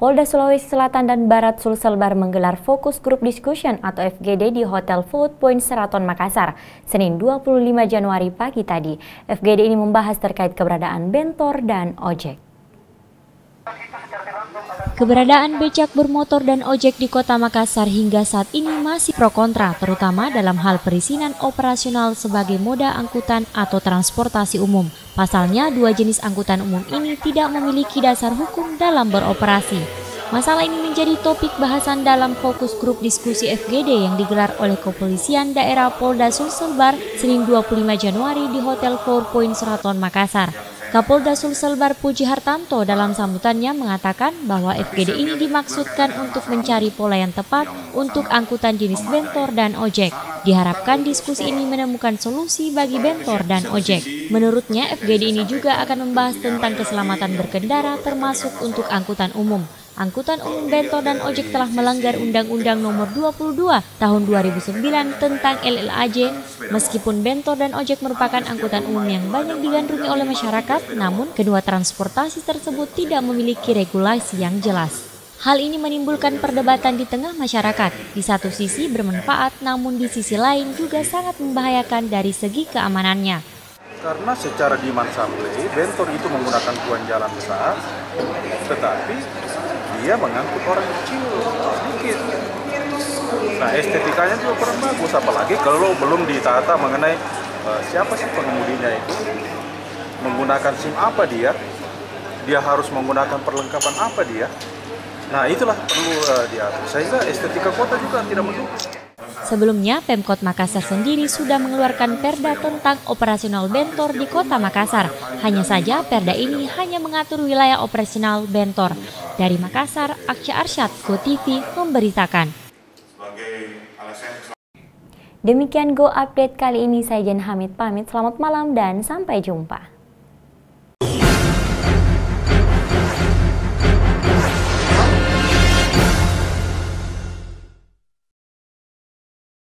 Polda Sulawesi Selatan dan Barat Sulselbar menggelar Focus Group Discussion atau FGD di Hotel Food Point Seraton Makassar, Senin 25 Januari pagi tadi. FGD ini membahas terkait keberadaan bentor dan ojek. Keberadaan becak bermotor dan ojek di Kota Makassar hingga saat ini masih pro kontra, terutama dalam hal perizinan operasional sebagai moda angkutan atau transportasi umum. Pasalnya, dua jenis angkutan umum ini tidak memiliki dasar hukum dalam beroperasi. Masalah ini menjadi topik bahasan dalam fokus grup diskusi FGD yang digelar oleh Kepolisian Daerah Polda Sulselbar Senin 25 Januari di Hotel Four Point Seraton Makassar. Kapolda Sulselbar Puji Hartanto dalam sambutannya mengatakan bahwa FGD ini dimaksudkan untuk mencari pola yang tepat untuk angkutan jenis bentor dan ojek. Diharapkan diskusi ini menemukan solusi bagi bentor dan ojek. Menurutnya, FGD ini juga akan membahas tentang keselamatan berkendara termasuk untuk angkutan umum. Angkutan umum bentor dan ojek telah melanggar Undang-Undang Nomor 22 Tahun 2009 tentang LLAJ. Meskipun bentor dan ojek merupakan angkutan umum yang banyak digandrungi oleh masyarakat, namun kedua transportasi tersebut tidak memiliki regulasi yang jelas. Hal ini menimbulkan perdebatan di tengah masyarakat. Di satu sisi bermanfaat, namun di sisi lain juga sangat membahayakan dari segi keamanannya. Karena secara demand supply, bentor itu menggunakan tuan jalan besar, tetapi dia mengangkut orang kecil sedikit. Nah, estetikanya juga kurang bagus, apalagi kalau belum ditata mengenai siapa sih pengemudinya itu, menggunakan SIM apa dia harus menggunakan perlengkapan apa dia. Nah, itulah perlu diatur, sehingga estetika kota juga tidak mendukung. Sebelumnya, Pemkot Makassar sendiri sudah mengeluarkan perda tentang operasional bentor di Kota Makassar. Hanya saja, perda ini hanya mengatur wilayah operasional bentor. Dari Makassar, Aksya Arsyad, GoTV memberitakan. Demikian Go Update kali ini, saya Jen Hamid pamit. Selamat malam dan sampai jumpa.